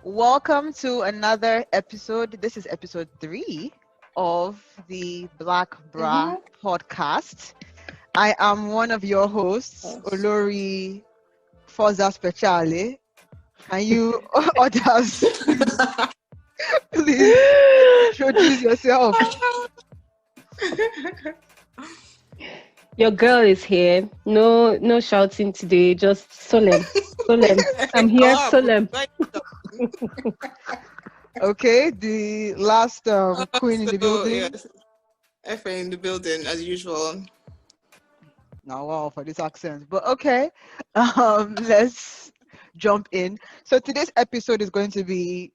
Welcome to another episode. This is episode 3 of the Black Bra Mm-hmm. podcast. I am one of your hosts, Yes. Olori Forza Speciale. Can you others please introduce yourself? Your girl is here. No shouting today. Just solemn, solemn. I'm here, solemn. Okay, the last queen in the building. Yes, Efe in the building as usual. Now, wow, for this accent, but okay. Let's jump in. So today's episode is going to be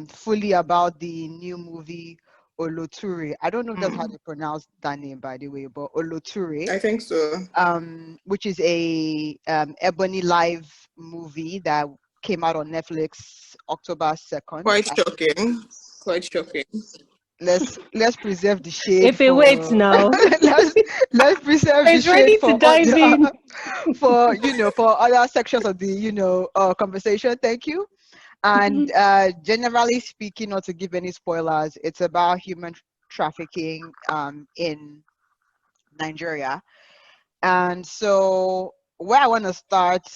fully about the new movie Oloture. I don't know if that's how they pronounce that name, by the way, but Oloture, I think so. which is a Ebonylife movie that came out on Netflix October 2nd. Quite shocking. Quite shocking. Let's preserve the shade If it waits for now, let's preserve the it's shade ready to for dive in. other for other sections of the conversation. Thank you. And generally speaking, not to give any spoilers, it's about human trafficking in Nigeria. And so where I want to start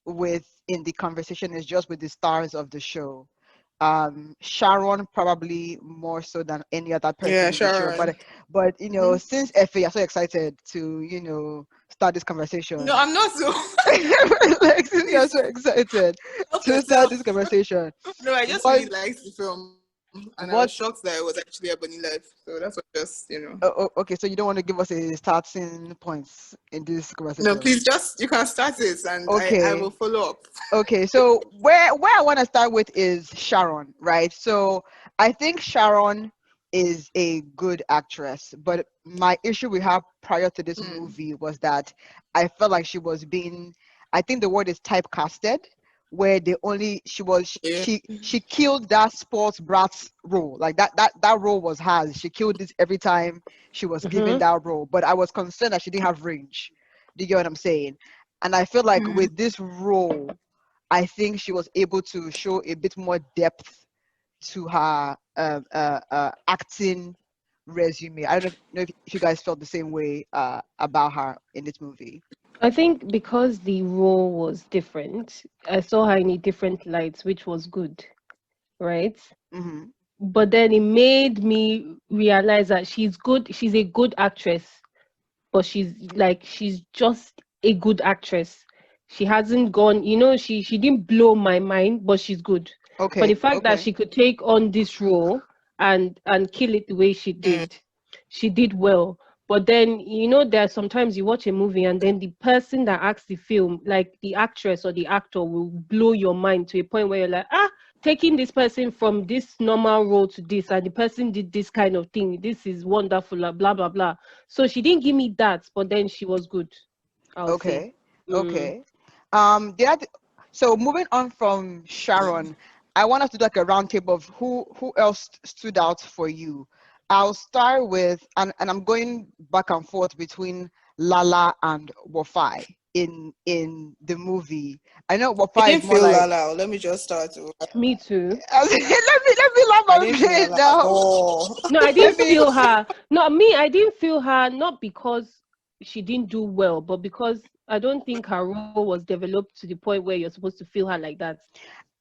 with in the conversation is just with the stars of the show. Sharon probably more so than any other person Yeah, in the show, Sharon. but Mhm. since Efe, you're so excited to start this No, conversation. I'm not so. Like, since you're Please so excited help to start this yourself. conversation, No, I just what really liked the film, and I was what shocked that it was actually Ebonylife. So that's what just. okay, so you don't want to give us a starting points in this No, conversation. please just you can start it, and I will Okay. follow up. Okay, so where I want to start with is Sharon, right? So I think Sharon is a good actress, but my issue we have prior to this Mm. movie was that I felt like she was being, I think the word is typecasted, where they only she was Yeah. she killed that sports brat role. Like that role was hers. She killed it every time she was given hmm that role. But I was concerned that she didn't have range. Do you get what I'm saying? And I feel like Mhm. with this role, I think she was able to show a bit more depth to her acting resume. I don't know if you guys felt the same way about her in this movie. I think because the role was different, I saw her in a different light, which was good, right? Hmm. But then it made me realize that she's good. She's a good actress, but she's just a good actress. She hasn't gone, she didn't blow my mind, but she's good. For the Okay, fact that okay. she could take on this role and kill it the way Mm. she did well. But then, there are sometimes you watch a movie and then the person that acts the film, like the actress or the actor, will blow your mind to a point where you're like, taking this person from this normal role to this, and the person did this kind of thing. This is wonderful, blah blah blah. So she didn't give me that, but then she was good, I'll say. Okay, Mm. okay. The other, so moving on from Sharon, I want us to do like a roundtable of who else stood out for you. I'll start with, and I'm going back and forth between Lala and Wafai in the movie. I know I Wafai is didn't more feel like, Lala. Let me just start. Me too. let me laugh I and didn't feel play Lala at now. all. No, I Let didn't me. feel her. No, me, I didn't feel her, not because she didn't do well, but because I don't think her role was developed to the point where you're supposed to feel her like that.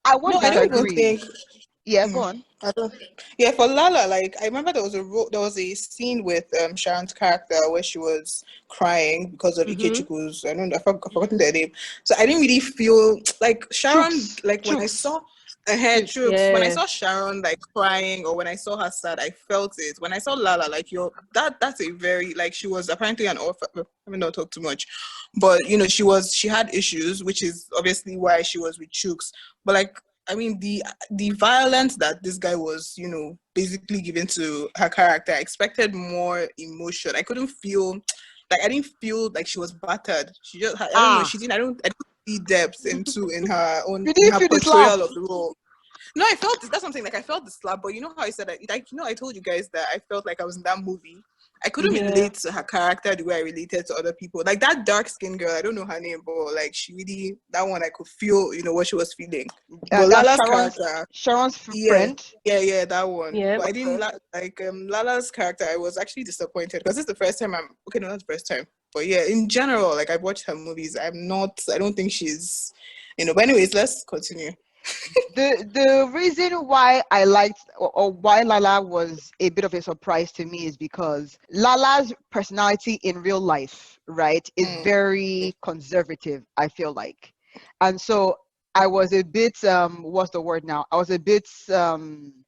I No, won't I don't even disagree. think. Yeah, go Mm, on. I don't. Yeah, for Lala, like I remember there was a scene with Sharon's character where she was crying because of Mm-hmm. Ikechukwu's. I don't know. I've forgotten their name. So I didn't really feel like Sharon. Chooks, Like when I chooks. saw her troops, when I Yeah. saw Sharon like crying or when I saw her sad, I felt it. When I saw Lala, like that's a very like she was apparently an orphan. Let me not talk too much, but she had issues, which is obviously why she was with Chooks. But like I mean, the violence that this guy was, basically given to her character, I expected more emotion. I didn't feel like she was battered. She just, I don't know, Ah, I didn't see depth in her own, you in didn't her feel the slap. portrayal of the role. No, that's something like I felt the slap, but you know how I said that, like, I told you guys that I felt like I was in that movie. I couldn't Yeah. relate to her character the way I related to other people. Like that dark skinned girl, I don't know her name, but like she really, that one I could feel, what she was feeling. But That's Lala's character, Sharon's yeah, friend. yeah, that one. Yeah. But I didn't Okay. like Lala's character. I was actually disappointed because it's the first time I'm okay. No, not the first time, but yeah, in general, like I've watched her movies. I don't think she's, But anyways, let's continue. The reason why I liked or why Lala was a bit of a surprise to me is because Lala's personality in real life, right, is very conservative, I feel like. And so I was a bit what's the word now? I was a bit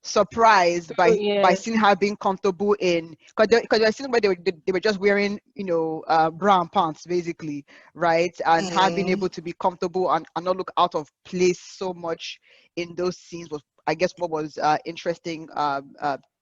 surprised So, by yeah. seeing her being comfortable in because I seen where they were just wearing brown pants basically, right, and her being able to be comfortable and not look out of place so much in those scenes was, I guess, what was interesting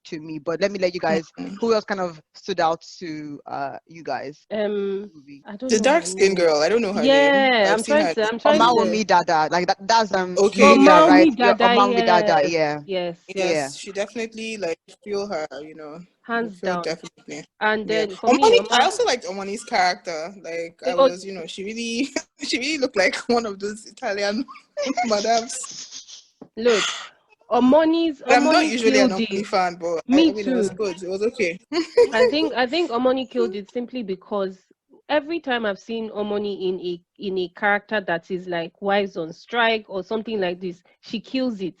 to me. But let me let you guys. Who else kind of stood out to you guys? Movie. I don't The know dark her skinned name. girl, I don't know her name, but Yeah, I've seen her. I'm trying She's to. there. Omawomi Dada, like that. That's Oh, Okay. Linda, right? mommy, Yeah, dada, Omawomi Dada. yes, Yeah, yes, yes, yeah. Yes, she definitely like feel her, you hands feel down. definitely. And Yeah. then for me, Omani, I also liked Omani's character. Like I oh, was, she really she really looked like one of those Italian madams. look, But I'm not Omoni usually an killed Omani it. fan, but I Me mean it was too. good. It was okay. I think Omoni killed it simply because every time I've seen Omoni in a character that is like wives on strike or something like this, she kills it.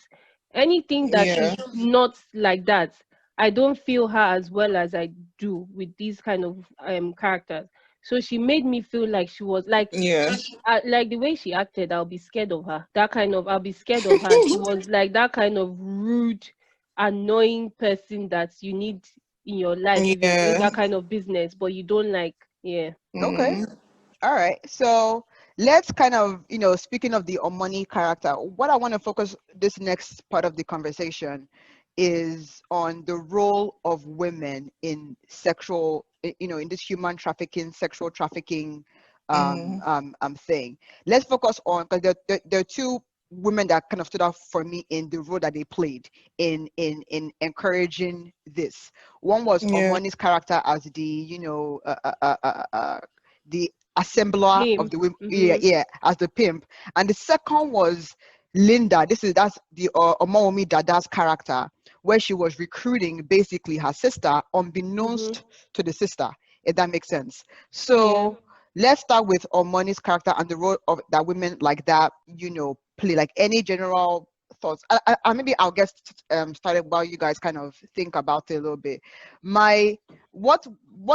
Anything that Yeah. is not like that, I don't feel her as well as I do with these kind of characters. So she made me feel like she was Yeah. like the way she acted. I'll be scared of her. I'll be scared of her. She was like that kind of rude, annoying person that you need in your life if you're doing Yeah. that kind of business, but you don't like. Yeah. Okay. Mm. All right. So let's kind of, speaking of the Omani character, what I want to focus this next part of the conversation is on the role of women in in this human trafficking, sexual trafficking Mm. thing. Let's focus on, because there are two women that kind of stood out for me in the role that they played in encouraging this. One was Yeah. Omani's character as the assembler of Him. the women, yeah, Mm-hmm. as the pimp. And the second was Linda. That's the Omaomi Dada's character, where she was recruiting basically her sister Mm-hmm. unbeknownst to the sister, if that makes sense. Yeah. So let's start with Omoni's character and the role of that women like that, play. Like any general thoughts. Maybe I'll get started while you guys kind of think about it a little bit. My what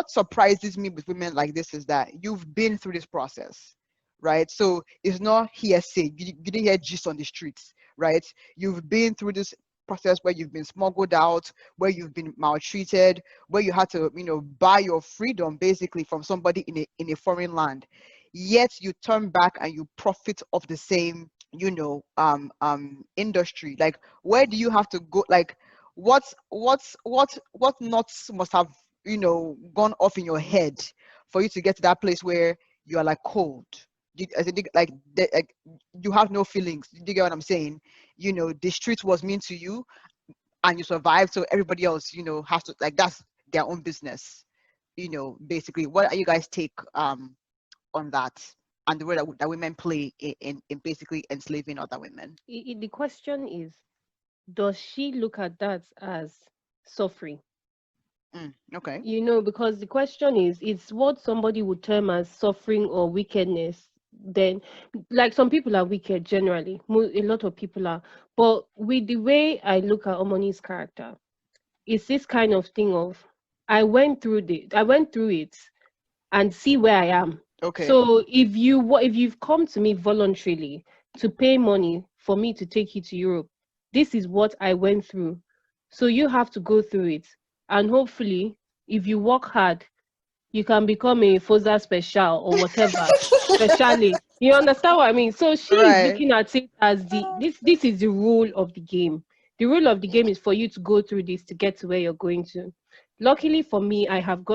surprises me with women like this is that you've been through this process, right? So it's not hearsay. You didn't hear gist on the streets, right? You've been through this process where you've been smuggled out, where you've been maltreated, where you had to buy your freedom basically from somebody in a foreign land, yet you turn back and you profit of the same industry. Like, where do you have to go? Like, what knots must have gone off in your head for you to get to that place where you are like cold, like you have no feelings. Do you get what I'm saying? The street was mean to you and you survived, so everybody else has to, like, that's their own business. Basically, what are you guys take on that, and the role that women play in basically enslaving other women? The question is, does she look at that as suffering? Okay. Because the question is, it's what somebody would term as suffering or wickedness. Then, like, some people are wicked generally, a lot of people are. But with the way I look at Omoni's character, it's this kind of thing of, I went through it and see where I am. Okay. So if you've come to me voluntarily to pay money for me to take you to Europe, this is what I went through. So you have to go through it. And hopefully, if you work hard, you can become a FOSA special or whatever specialist. You understand what I mean? So she is Right. looking at it as this is the rule of the game. The rule of the game is for you to go through this to get to where you're going to. Luckily for me, I have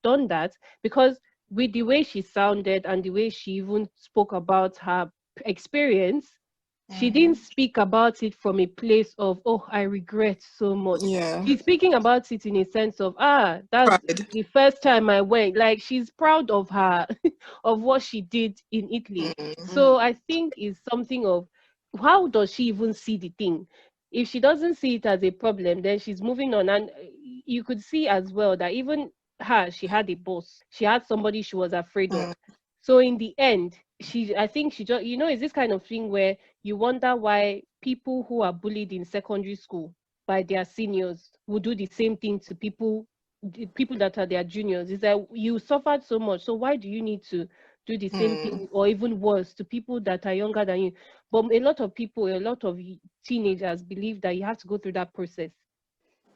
done that, because with the way she sounded and the way she even spoke about her experience, She didn't speak about it from a place of, oh, I regret so much. Yeah. She's speaking about it in a sense of, that's Pride. the first time I went. Like, she's proud of her, of what she did in Italy. Mm. So I think it's something of, how does she even see the thing? If she doesn't see it as a problem, then she's moving on. And you could see as well that even her, she had a boss. She had somebody she was afraid of. So in the end, I think she just, it's this kind of thing where you wonder why people who are bullied in secondary school by their seniors will do the same thing to the people that are their juniors. Is that you suffered so much, so why do you need to do the same thing or even worse to people that are younger than you? But a lot of people, a lot of teenagers believe that you have to go through that process,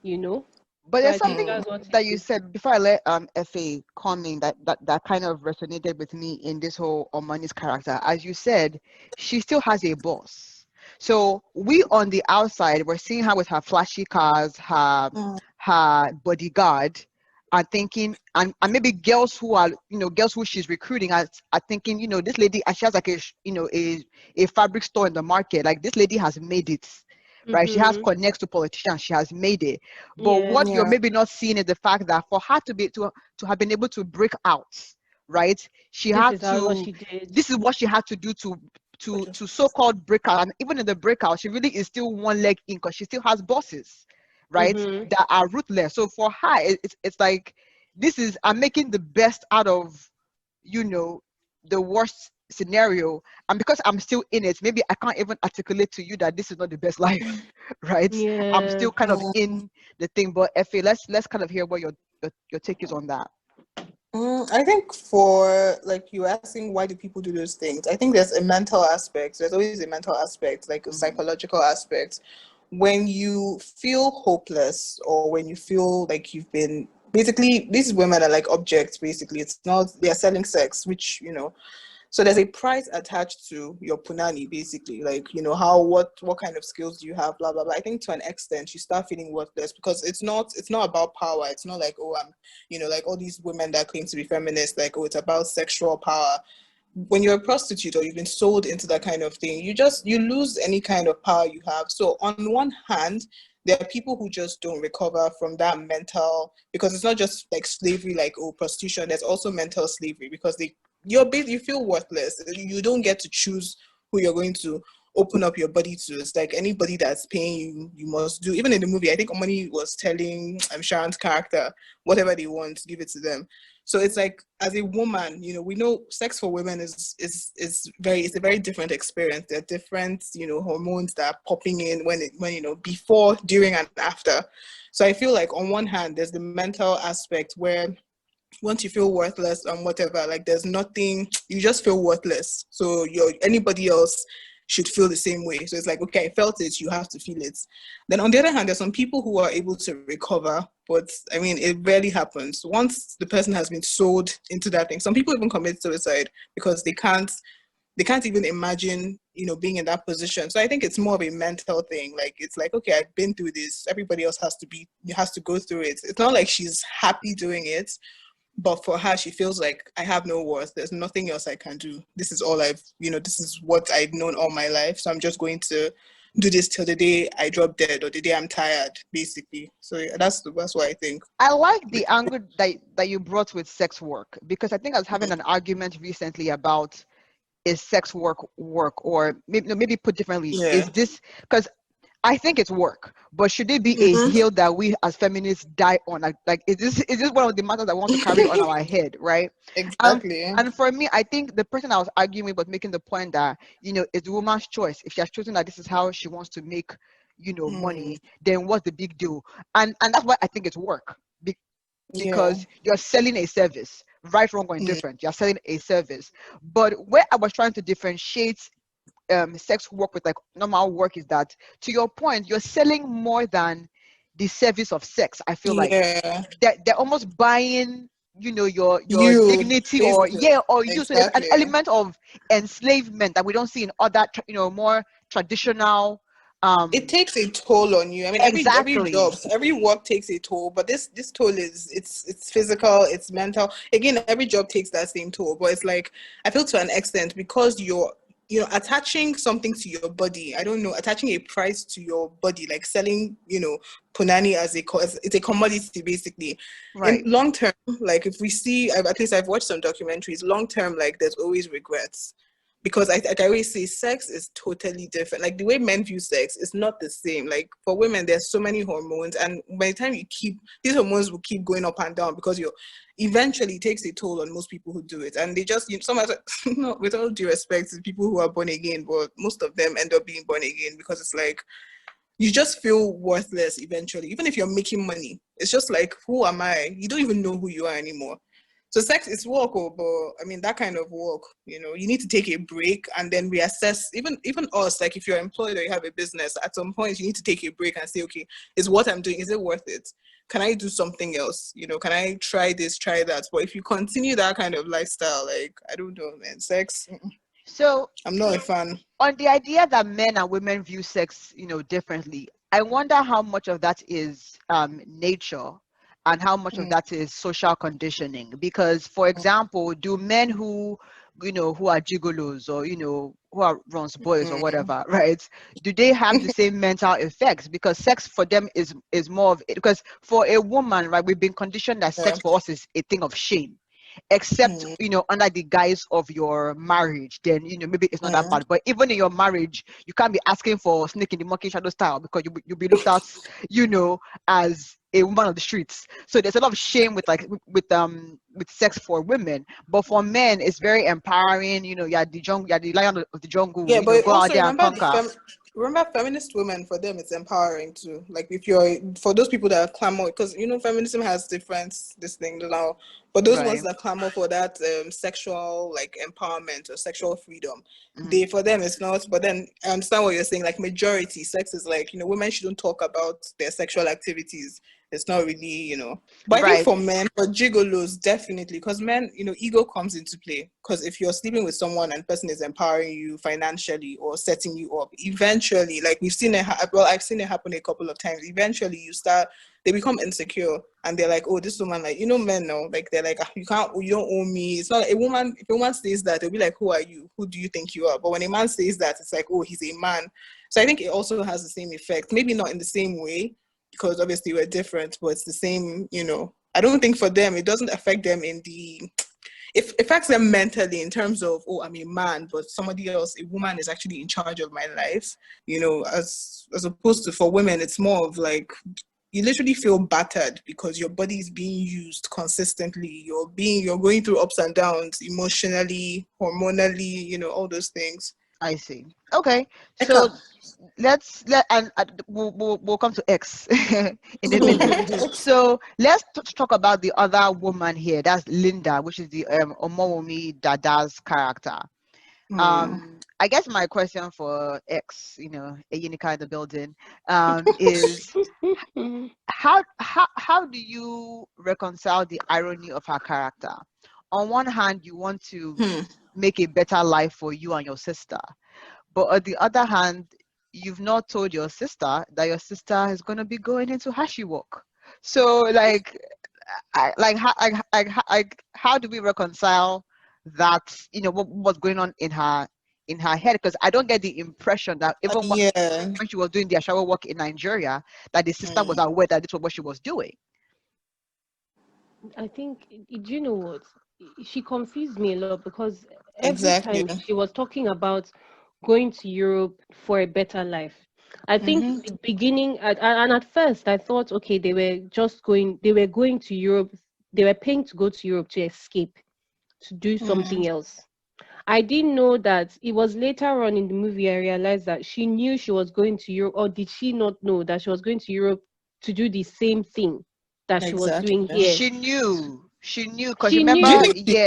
you know. But So there's I think something that's what it that you is. said before I let Efe come in that kind of resonated with me in this whole Omani's character. As you said, she still has a boss. So we on the outside, we're seeing her with her flashy cars, her bodyguard, are thinking, and maybe girls who are, girls who she's recruiting are thinking, this lady, and she has like a fabric store in the market. Like, this lady has made it, right? She has Mm-hmm. connects to politicians. She has made it. But Yeah, what you're Yeah. maybe not seeing is the fact that for her to have been able to break out, right? She this had is how what to. she did. This is what she had to do to so-called break out. And even in the breakout, she really is still one leg in because she still has bosses, right? Mm-hmm. That are ruthless. So for her, it's like, this is, I'm making the best out of, you know, the worst scenario. And because I'm still in it, maybe I can't even articulate to you that this is not the best life, right? I'm Yeah. still kind of in the thing. But Efe, let's kind of hear what your take is on that. I think for like you asking why do people do those things, I think there's a mental aspect. There's always a mental aspect, like a Mm. psychological aspect. When you feel hopeless or when you feel like you've been basically these women are like objects basically. It's not they're selling sex, which so there's a price attached to your punani, basically. Like, how what kind of skills do you have, blah blah blah. I think to an extent you start feeling worthless because it's not about power. It's not like, oh, I'm like all these women that claim to be feminists, like, oh, it's about sexual power. When you're a prostitute or you've been sold into that kind of thing, you lose any kind of power you have. So on one hand, there are people who just don't recover from that mental, because it's not just like slavery, like, oh, prostitution. There's also mental slavery because you feel worthless. You don't get to choose who you're going to open up your body to. It's like anybody that's paying you, you must do. Even in the movie, I think Omani was telling Sharon's character, whatever they want, give it to them. So it's like, as a woman, we know sex for women it's a very different experience. There are different, hormones that are popping in when before, during, and after. So I feel like on one hand, there's the mental aspect where once you feel worthless and whatever, like there's nothing, you just feel worthless. So anybody else should feel the same way. So it's like, okay, I felt it, you have to feel it. Then on the other hand, there's some people who are able to recover, but I mean, it rarely happens. Once the person has been sold into that thing, some people even commit suicide because they can't even imagine, being in that position. So I think it's more of a mental thing. Like, it's like, okay, I've been through this. Everybody else has to go through it. It's not like she's happy doing it, but for her, she feels like, I have no worth. There's nothing else I can do. This is all this is what I've known all my life. So I'm just going to do this till the day I drop dead or the day I'm tired, basically. So yeah, that's what I think. I like the angle that you brought with sex work, because I think I was having an argument recently about, is sex work, or maybe, no, maybe put differently, Yeah. is this, because I think it's work, but should it be a Mm-hmm. hill that we as feminists die on? Like, is this one of the matters that we want to carry on our head, right? Um, Exactly. and for me, I think the person I was arguing with was making the point that, it's the woman's choice. If she has chosen that this is how she wants to make, Mm. money, then what's the big deal? And that's why I think it's work. Yeah. Because you're selling a service, right, wrong, or Mm. indifferent. You're selling a service. But where I was trying to differentiate sex work with like normal work is that, to your point, you're selling more than the service of sex. I feel like Yeah. they're almost buying, your You, dignity, or basically. yeah, or you. So there's an Exactly. element of enslavement that we don't see in other more traditional, It um takes a toll on you. I mean, every job, exactly. every work takes a toll, but this toll it's physical, it's mental. Again, every job takes that same toll, but it's like, I feel to an extent, because attaching something to your body, I don't know, attaching a price to your body, like selling, punani it's a commodity basically. In Right. long term, like if we see, at least I've watched some documentaries, long term, like there's always regrets. Because I always say sex is totally different. Like the way men view sex is not the same. Like for women, there's so many hormones, and by the time these hormones will keep going up and down because eventually it takes a toll on most people who do it. And they just, no, with all due respect to people who are born again, but most of them end up being born again because it's like, you just feel worthless eventually. Even if you're making money, it's just like, who am I? You don't even know who you are anymore. So sex is work, but I mean, that kind of work, you need to take a break and then reassess. Even us, like if you're employed or you have a business, at some point you need to take a break and say, okay, is what I'm doing, is it worth it? Can I do something else? Can I try this, try that? But if you continue that kind of lifestyle, like, I don't know, man, sex, So I'm not a fan. on the idea that men and women view sex, differently, I wonder how much of that is nature and how much of that is social conditioning. Because, for example, do men who are gigolos or who are runs boys or whatever, right? Do they have the same mental effects? Because sex for them is more of it. Because for a woman, right, we've been conditioned that sex for us is a thing of shame, except under the guise of your marriage, then maybe it's not that bad. But even in your marriage, you can't be asking for snake in the monkey shadow style, because you'll be looked at as a woman of the streets. So there's a lot of shame with sex for women, but for men it's very empowering. You're the lion of the jungle. Yeah, but Go out also there and conquer. remember feminist women, for them it's empowering too. Like if you're, for those people that clamor, because feminism has different this thing now, but those ones Right. that clamor for that sexual like empowerment or sexual freedom, Mhm. for them it's not. But then I understand what you're saying. Like majority sex is like, women shouldn't talk about their sexual activities. It's not really. But I think Right. for men, for gigolos, definitely, because men, ego comes into play. Because if you're sleeping with someone and the person is empowering you financially or setting you up, eventually, like we've seen it, well, I've seen it happen a couple of times. Eventually, they become insecure and they're like, oh, this woman, like, men know, like, they're like, "Ah, you don't own me." It's not a woman. If a woman says that, they'll be like, who are you? Who do you think you are? But when a man says that, it's like, oh, he's a man. So I think it also has the same effect. Maybe not in the same way, because obviously we're different, but it's the same. I don't think for them, it doesn't affect them it affects them mentally in terms of, oh, I'm a man, but somebody else, a woman, is actually in charge of my life. As opposed to for women, it's more of like, you literally feel battered because your body is being used consistently. You're going through ups and downs emotionally, hormonally, all those things. I see. Okay. Eka. So we'll come to X in a minute. So let's talk about the other woman here. That's Linda, which is the Omowomi Dada's character. I guess my question for X, a Unica in the building, is how do you reconcile the irony of her character? On one hand, you want to make a better life for you and your sister, but on the other hand, you've not told your sister that your sister is going to be going into hashi work. So, like, how do we reconcile that? What's going on in her head? Because I don't get the impression that even Yeah. when she was doing the shower work in Nigeria, that the sister was aware that this was what she was doing. I think, do you know what? She confused me a lot because every Exactly. time she was talking about going to Europe for a better life. I think in the beginning, and at first, I thought, okay, they were going to Europe, they were paying to go to Europe to escape, to do something else. I didn't know that it was later on in the movie I realized that she knew she was going to Europe, or did she not know that she was going to Europe to do the same thing that she was Exactly. doing here? She knew because She Do you remember, knew. think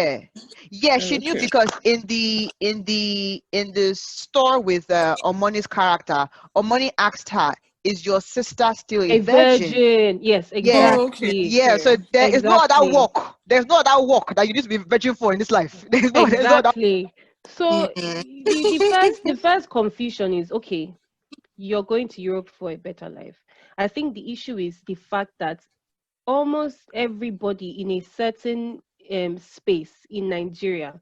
yeah, she knew okay. because in the store with Omoni's character, Omoni asked her, is your sister still a A virgin? virgin. Yes, Yeah. Oh, okay, exactly. Yeah, so okay. there is no other Exactly. work. There's no other work that you need to be virgin for in this life. There's no other. Exactly. So the first confusion is, okay, you're going to Europe for a better life. I think the issue is the fact that almost everybody in a certain space in Nigeria,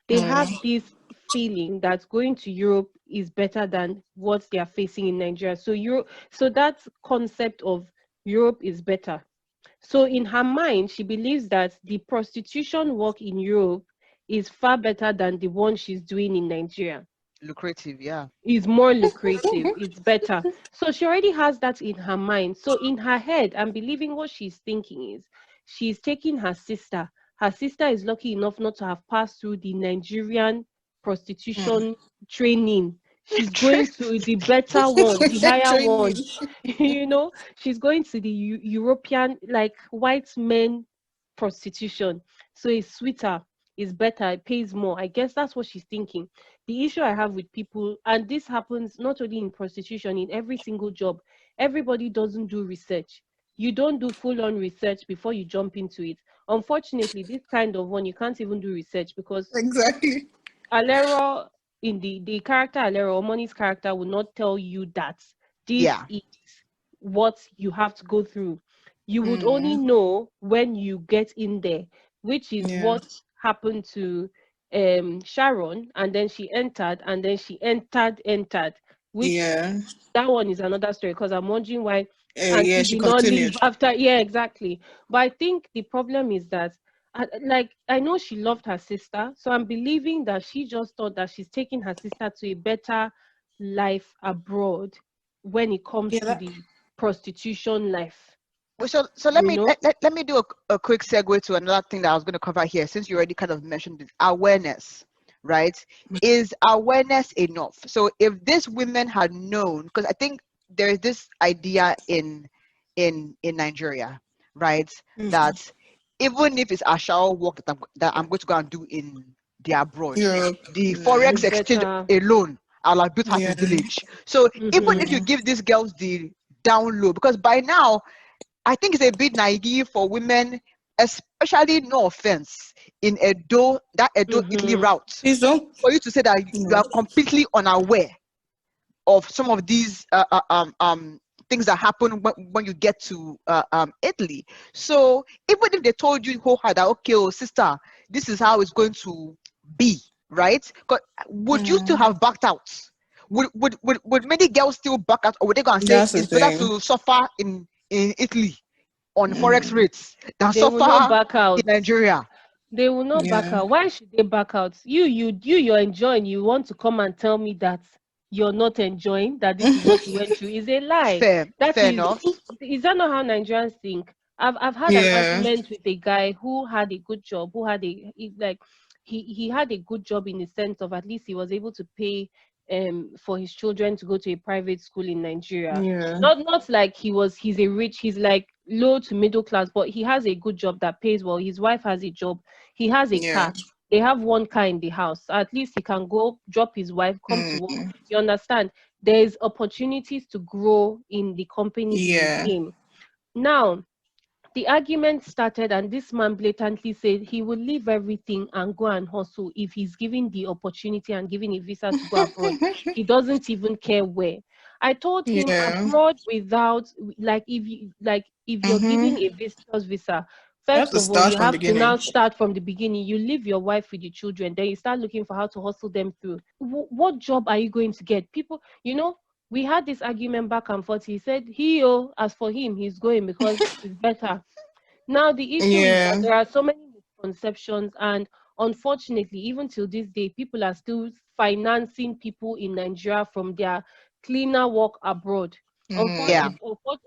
they have this feeling that going to Europe is better than what they are facing in Nigeria. So that concept of Europe is better. So in her mind, she believes that the prostitution work in Europe is far better than the one she's doing in Nigeria. Lucrative, yeah. Is more lucrative, it's better. So she already has that in her mind. So in her head, I'm believing what she's thinking is she's taking her sister. Her sister is lucky enough not to have passed through the Nigerian Mm. prostitution training. She's going to the better one, the higher one. Training. She's going to the European, like white men prostitution. So it's sweeter, it's better, it pays more. I guess that's what she's thinking. The issue I have with people, and this happens not only in prostitution, in every single job, everybody doesn't do research. You don't do full-on research before you jump into it. Unfortunately, this kind of one, you can't even do research because Exactly. Alero, in the character Alero, Omoni's character, will not tell you that this Yeah. is what you have to go through. You would only Mm. know when you get in there, which is Yeah. what happened to Sharon, and then she entered, and then she entered, which Yeah. that one is another story because I'm wondering why Yeah, Auntie she did not leave continued. after. Yeah, exactly. But I think the problem is that, like, I know she loved her sister, so I'm believing that she just thought that she's taking her sister to a better life abroad when it comes Yeah, to that, the prostitution life. Well, so let You me know? let me do a quick segue to another thing that I was going to cover here, since you already kind of mentioned it. Awareness, right? Is awareness enough? So if these women had known, because I think there is this idea in Nigeria, right, mm, that even if it's a shower work that I'm going to go and do in the abroad, Europe. the It's forex exchange better. alone, I'll have built half a Yeah. village. So even if you Mm. give these girls the down low, because by now I think it's a bit naive for women, especially, no offense, in Edo, that Edo Italy Mm-hmm. route, Please don't. for you to say that you No. are completely unaware of some of these things that happen when you get to Italy. So even if they told you wholehearted that, okay, oh, sister, this is how it's going to be, right? Would you still Mm. have backed out? Would many girls still back out, or would they go and say That's the it's better thing. to suffer in Italy on forex Mm. rates than They will not suffer back in out. Nigeria? They will not back Yeah. out. Why should they back out? You're enjoying. You want to come and tell me that you're not enjoying, that this is what you went through, is a lie. That Fair enough. is that not how Nigerians think? I've had an Yeah. argument with a guy who had a good job, who had like he had a good job in the sense of at least he was able to pay for his children to go to a private school in Nigeria. Yeah. Not like he's like low to middle class, but he has a good job that pays well. His wife has a job, he has a Yeah. car. They have one car in the house. At least he can go drop his wife, come to work. Mm. You understand? There's opportunities to grow in the company he is Yeah. in. Now, the argument started, and this man blatantly said he will leave everything and go and hustle if he's given the opportunity and given a visa to go abroad. He doesn't even care where. I told him Yeah. abroad without, like if you're Mm-hmm. given a visitor's visa, You have first to of all, start you from have to now beginning. start from the beginning. You leave your wife with the children, then you start looking for how to hustle them through. What job are you going to get? People, we had this argument back and forth. He said as for him, he's going because it's better. Now, the issue is that Yeah. there are so many misconceptions, and unfortunately, even till this day, people are still financing people in Nigeria from their cleaner work abroad. Yeah. Mm.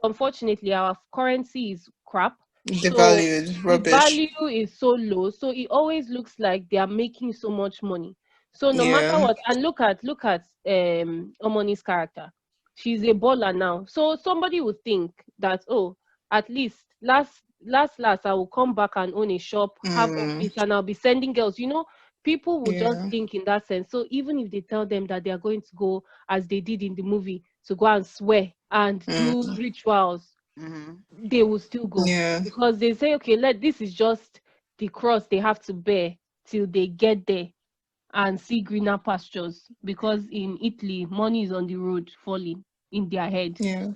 Unfortunately, our currency is crap, so Devalued. the Rubbish. value is so low, so it always looks like they are making so much money. So no matter Yeah. what, and look at Omoni's character, she's a baller now. So somebody would think that, oh, at least last I will come back and own a shop, have Mm. office, and I'll be sending girls. People will just Yeah. think in that sense. So even if they tell them that they are going to go, as they did in the movie, to go and swear and do Mm. rituals, Hmm. they will still go, Yeah. because they say, okay, this is just the cross they have to bear till they get there and see greener pastures, because in Italy money is on the road falling in their head. Yeah.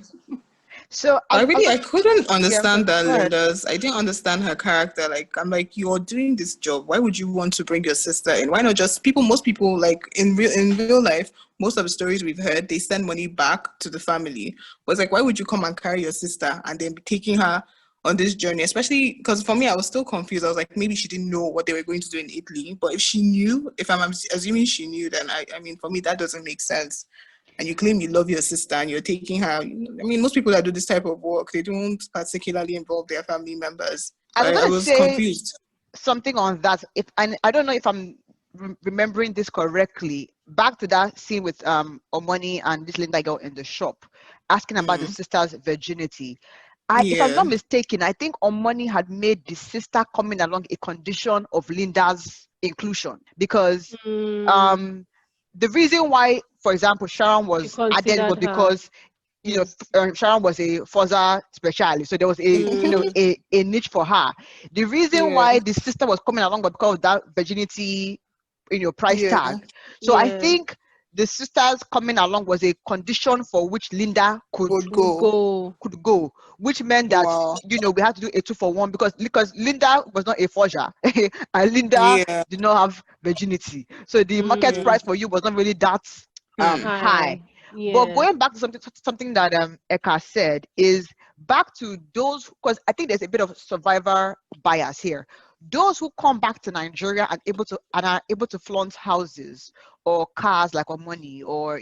So I couldn't yeah, understand that go ahead. Linda's. I didn't understand her character. Like, I'm like, you're doing this job. Why would you want to bring your sister in? Why not just people? Most people, like in real life, most of the stories we've heard, they send money back to the family. But it's like, why would you come and carry your sister and then be taking her on this journey? Especially because for me, I was still confused. I was like, maybe she didn't know what they were going to do in Italy. But if she knew, if I'm assuming she knew, then I mean, for me, that doesn't make sense. And you claim you love your sister and you're taking her. I mean, most people that do this type of work, they don't particularly involve their family members. So I'm I gonna was say confused. something on that. If and I don't know if I'm remembering this correctly. Back to that scene with Omoni and this Linda girl in the shop, asking about the Mm. sister's virginity. If I'm Yeah. not mistaken, I think Omoni had made the sister coming along a condition of Linda's inclusion because Mm, um the reason why, for example, Sharon she was added was considered her. because Sharon was a further specialist, so there was a Mm, a niche for her. The reason Yeah. why the sister was coming along was because of that virginity, price Yeah. tag. So I yeah, think the sisters coming along was a condition for which Linda Would would go. go. could go, which meant that Wow. we had to do a 2 for 1 because Linda was not a forger and Linda Yeah. did not have virginity, so the market Yeah. Mm, price for you was not really that Hmm. high. high. But Yeah. going back to something that Eka said is back to those, because I think there's a bit of survivor bias here. Those who come back to Nigeria and are able to flaunt houses or cars like or money or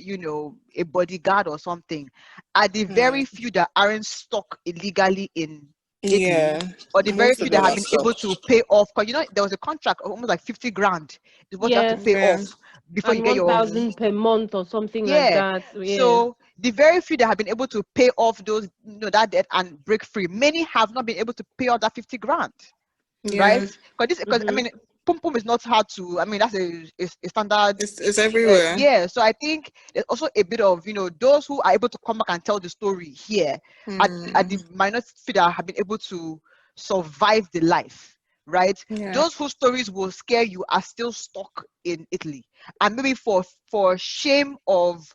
a bodyguard or something are the very Hmm. few that aren't stuck illegally in Italy, Yeah. or the very Most few of that them have are been able stuck. to pay off. Because there was a contract of almost like 50 grand is what you have to pay Yes. Yeah. off before you And get your. 1,000 per month or something like Yeah. that. Yeah. So the very few that have been able to pay off those, that debt and break free, many have not been able to pay off that 50 grand, right? Yeah. Because I Mm-hmm. mean, pum pum is not hard to. I mean, that's a standard. It's everywhere. Yeah. So I think there's also a bit of those who are able to come back and tell the story here are Hmm. the minority that have been able to survive the life. Right, Yeah. those whose stories will scare you are still stuck in Italy, and maybe for shame of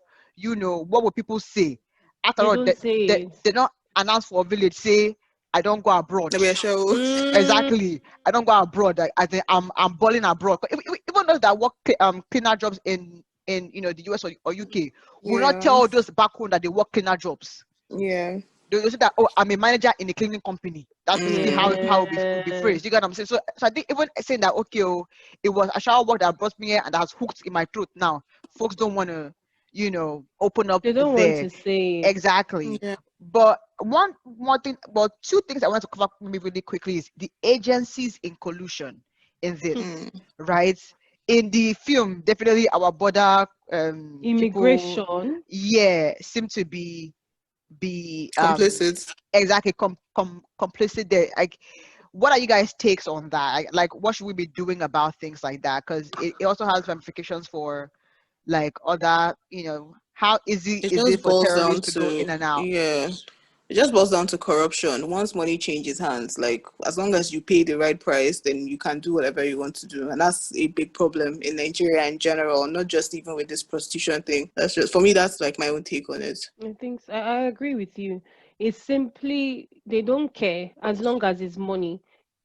what will people say. After They all, don't say it. they don't announce for a village say I don't go abroad. Maybe a show. Mm, Exactly, I don't go abroad. I think I'm balling abroad. Even those that work cleaner jobs in the US or UK will not Yeah. tell those back home that they work cleaner jobs. Yeah. They'll say that, oh, I'm a manager in a cleaning company. That's basically how Mm. it will be yeah. phrased. You get what I'm saying? So I think even saying that, okay, it was a shower work that brought me here and that has hooked in my throat now. Folks don't want to, open up They don't want there. to say it. Exactly. Yeah. But one more thing, well, two things I want to cover maybe really quickly is the agencies in collusion in this, Mm. right? In the film, definitely our border people, Immigration. yeah, seem to be Complicit. exactly complicit there. Like, what are you guys takes on that? Like, what should we be doing about things like that? Because it also has ramifications for like other, how easy It is it just for boils terrorists down to go to in and out? yeah. It just boils down to corruption. Once money changes hands, like as long as you pay the right price, then you can do whatever you want to do. And that's a big problem in Nigeria in general, not just even with this prostitution thing. That's just for me, that's like my own take on it. I agree with you. It's simply they don't care as long as it's money.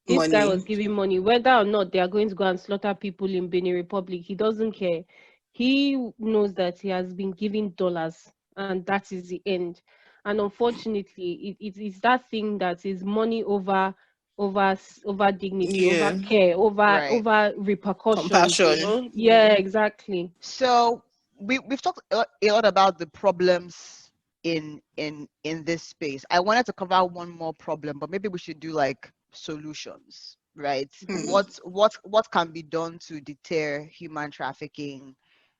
This guy was Money. giving money, whether or not they are going to go and slaughter people in Benin Republic. He doesn't care. He knows that he has been giving dollars, and that is the end. And unfortunately, it's that thing that is money over dignity, over Yeah. care, Right. over repercussions. Compassion. Yeah, exactly. So we've talked a lot about the problems in this space. I wanted to cover one more problem, but maybe we should do like solutions, right? Mhm. Hmm. What can be done to deter human trafficking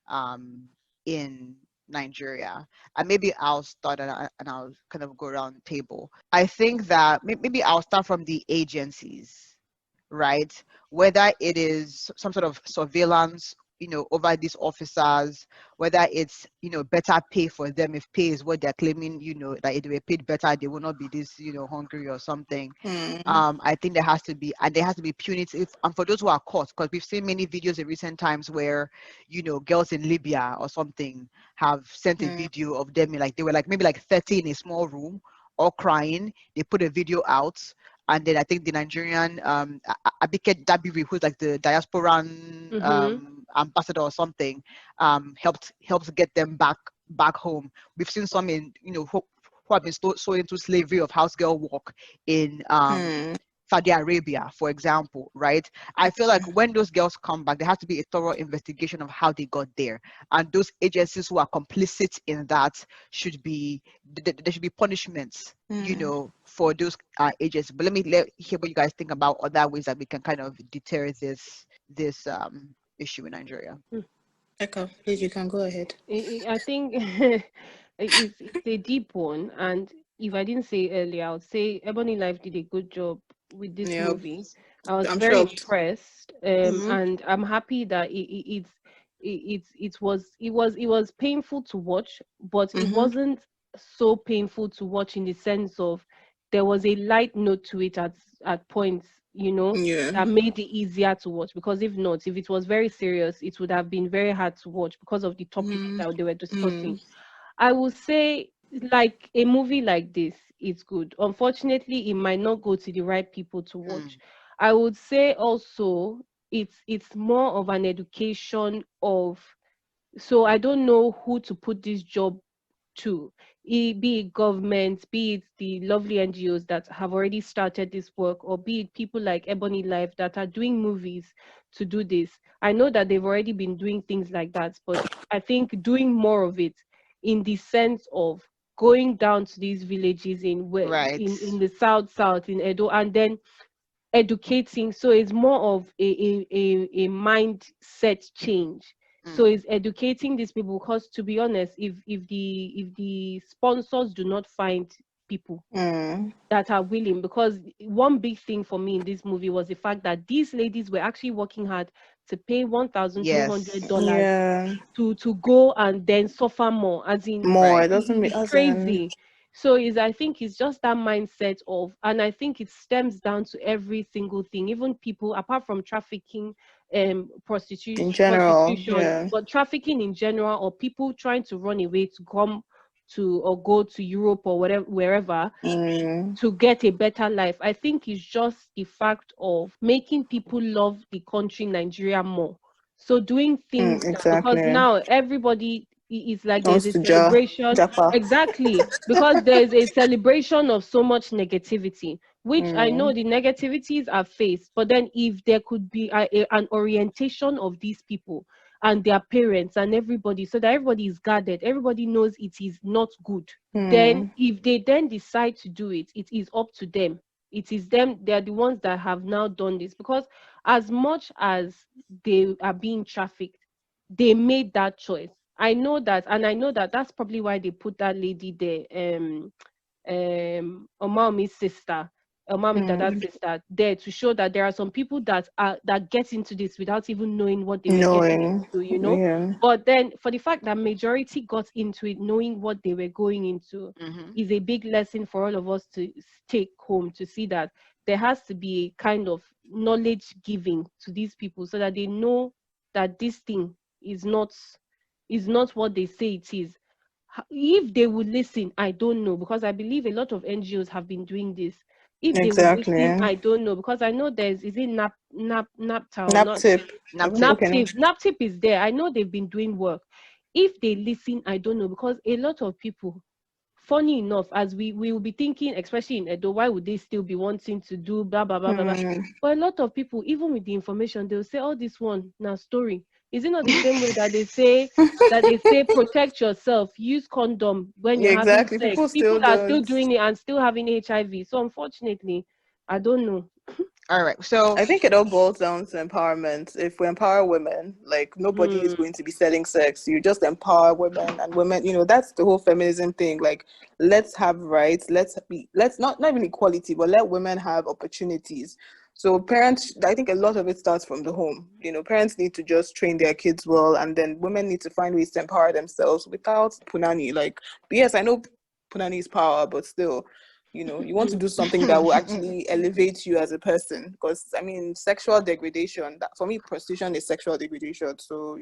um in Nigeria? And maybe I'll start and I'll kind of go around the table. I think that maybe I'll start from the agencies, right? Whether it is some sort of surveillance, over these officers, whether it's, better pay for them if pay is what they're claiming, that if they were paid better, they will not be this, hungry or something. Hmm. I think there has to be punitive, and for those who are caught, because we've seen many videos in recent times where, girls in Libya or something have sent a Hmm. video of them like they were like maybe like 30 in a small room all crying. They put a video out, and then I think the Nigerian Abike Dabiri, who's like the diasporan ambassador or something, helped get them back home. We've seen some in, who have been sold into slavery of house girl work in Saudi Arabia, for example, right? I feel like when those girls come back, there has to be a thorough investigation of how they got there, and those agencies who are complicit in that should be there should be punishments, for those agencies. But let me hear what you guys think about other ways that we can kind of deter this issue in Nigeria. Eka, please, you can go ahead. I think it's a deep one, and if I didn't say earlier, I would say Ebonylife did a good job with this Yep. movie. I was I'm very shocked. impressed, and I'm happy that it was painful to watch, but it wasn't so painful to watch in the sense of there was a light note to it at points, Yeah. that made it easier to watch. Because if not, if it was very serious, it would have been very hard to watch because of the topic that they were discussing. I would say, like, a movie like this, it's good. Unfortunately, it might not go to the right people to watch. I would say also it's more of an education of, so I don't know who to put this job to, be it government, be it the lovely NGOs that have already started this work, or be it people like Ebonylife that are doing movies to do this. I know that they've already been doing things like that, but I think doing more of it, in the sense of going down to these villages Right. in the south in Edo, and then educating. So it's more of a mindset change. So it's educating these people, because, to be honest, if the sponsors do not find people that are willing, because one big thing for me in this movie was the fact that these ladies were actually working hard to pay $1,200 Yeah. to go and then suffer more, as in More. Right. It doesn't make it's as in. crazy. So I think it's just that mindset of, and I think it stems down to every single thing, even people apart from trafficking, In general, prostitution, yeah. but trafficking in general, or people trying to run away to come to or go to Europe or whatever, wherever, to get a better life. I think it's just the fact of making people love the country Nigeria more. So doing things that, because Exactly. now everybody is like, there's Wants a to celebration. japa. Exactly, because there's a celebration of so much negativity, which I know the negativities are faced, but then if there could be an orientation of these people and their parents and everybody, so that everybody is guarded, everybody knows it is not good, then if they then decide to do it, it is up to them. It is them, they are the ones that have now done this, because as much as they are being trafficked, they made that choice. I know that, and I know that that's probably why they put that lady there, Omami's sister, Omami Dada's sister, there, to show that there are some people that get into this without even knowing what they were getting Knowing. into. Yeah. But then, for the fact that majority got into it knowing what they were going into, is a big lesson for all of us to take home, to see that there has to be a kind of knowledge giving to these people, so that they know that this thing is not what they say it is. If they would listen, I don't know, because I believe a lot of NGOs have been doing this. If they would listen, Exactly. I don't know, because I know is it NAPTA or Nap not? tip. Naptip. Okay. NAPTIP is there. I know they've been doing work. If they listen, I don't know, because a lot of people, funny enough, as we will be thinking, especially in Edo, why would they still be wanting to do blah blah blah blah blah? But a lot of people, even with the information, they'll say, "Oh, this one now story." Is it not the same way that they say protect yourself, use condom when Yeah, you're having exactly. sex? People People still are still don't. doing it and still having HIV. So unfortunately, I don't know. All right. So I think it all boils down to empowerment. If we empower women, like, nobody is going to be selling sex. You just empower women, and women, that's the whole feminism thing. Like, let's have rights. Let's not even equality, but let women have opportunities. So parents, I think a lot of it starts from the home. Parents need to just train their kids well, and then women need to find ways to empower themselves without punani. Like, yes, I know punani is power, but still, you want to do something that will actually elevate you as a person. Because, I mean, sexual degradation, that, for me, prostitution is sexual degradation. So,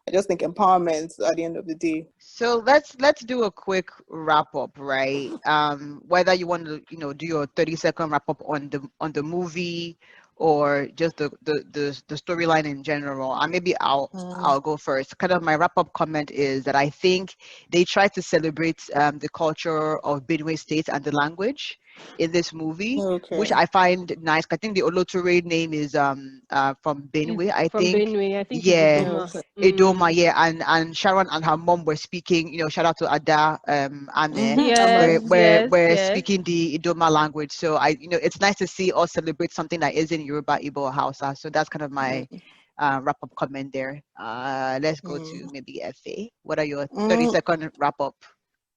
I just think empowerment at the end of the day. So let's do a quick wrap up, right? Whether you want to, do your 30-second wrap up on the movie or just the storyline in general. And maybe I'll go first. Kind of my wrap up comment is that I think they try to celebrate the culture of Benue State and the language in this movie, which Okay. I find nice. I think the Oloture name is from Is Benue, I from think. Benue. I think it's Yeah, Idoma. Okay. Idoma, yeah, and Sharon and her mom were speaking. Shout out to Ada, Ame, Yes, Amen. yes, were yes. speaking the Idoma language. So it's nice to see us celebrate something that is in Yoruba, Igbo, or Hausa. So that's kind of my wrap up comment there. Let's go to maybe Efe. What are your 30-second wrap up?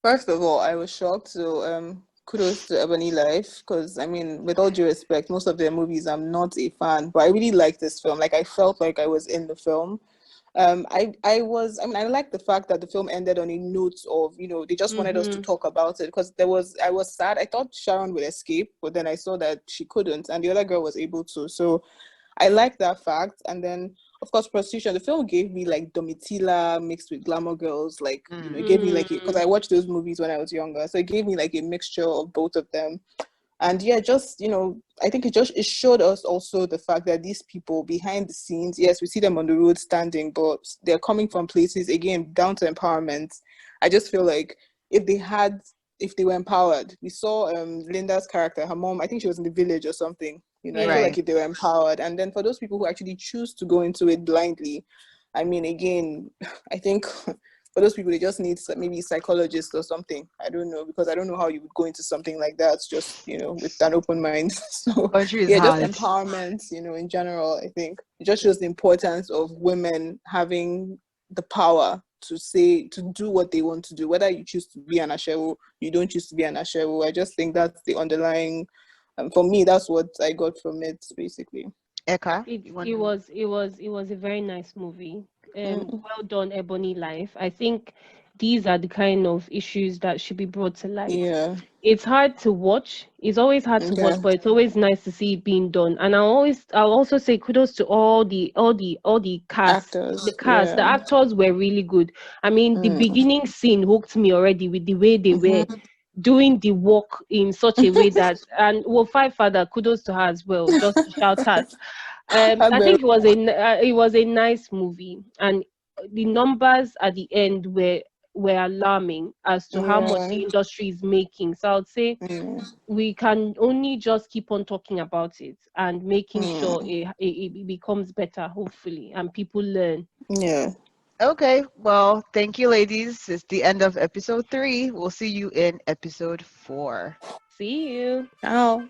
First of all, I was shocked. So kudos to Ebonylife, because I mean, with all due respect, most of their movies I'm not a fan, but I really like this film. Like I felt like I was in the film. I like the fact that the film ended on a note of, they just wanted us to Mm-hmm. talk about it, because I was sad. I thought Sharon would escape, but then I saw that she couldn't, and the other girl was able to. So I like that fact. And then, of course, prostitution. The film gave me like Domitila mixed with glamour girls. Like, it gave me like, because Mm. I watched those movies when I was younger. So it gave me like a mixture of both of them. And yeah, just, I think it showed us also the fact that these people behind the scenes, yes, we see them on the road standing, but they're coming from places, again, down to empowerment. I just feel like if they had, if they were empowered, we saw Linda's character, her mom, I think she was in the village or something. I feel Yeah. like Right. if they were empowered, and then for those people who actually choose to go into it blindly, I mean, again, I think for those people, they just need maybe psychologists or something. I don't know, because I don't know how you would go into something like that, just, with an open mind. So, Country is yeah, just hard. empowerment, in general, I think it just shows the importance of women having the power to say, to do what they want to do, whether you choose to be an ashewo, you don't choose to be an ashewo. I just think that's the underlying, for me, that's what I got from it, basically. Eka, It you want it to? was it was it was a very nice movie. Mm, Well done, Ebonylife. I think these are the kind of issues that should be brought to light. yeah. It's hard to watch. It's always hard to watch, Okay. but it's always nice to see it being done. And I'll also say kudos to all the cast. The Actors. cast, the Yeah. actors were really good. I mean, the Mm. beginning scene hooked me already with the way they were Mm-hmm. doing the work in such a way that, and well, Five Father, kudos to her as well, just to shout out. I Agbero. think it was a nice movie, and the numbers at the end were alarming as to how much Yeah. the industry is making. So I would say Mm. we can only just keep on talking about it and making sure Mm. it becomes better, hopefully, and people learn. Yeah. Okay, well, thank you, ladies. It's the end of episode 3. We'll see you in episode 4. See you. Ciao.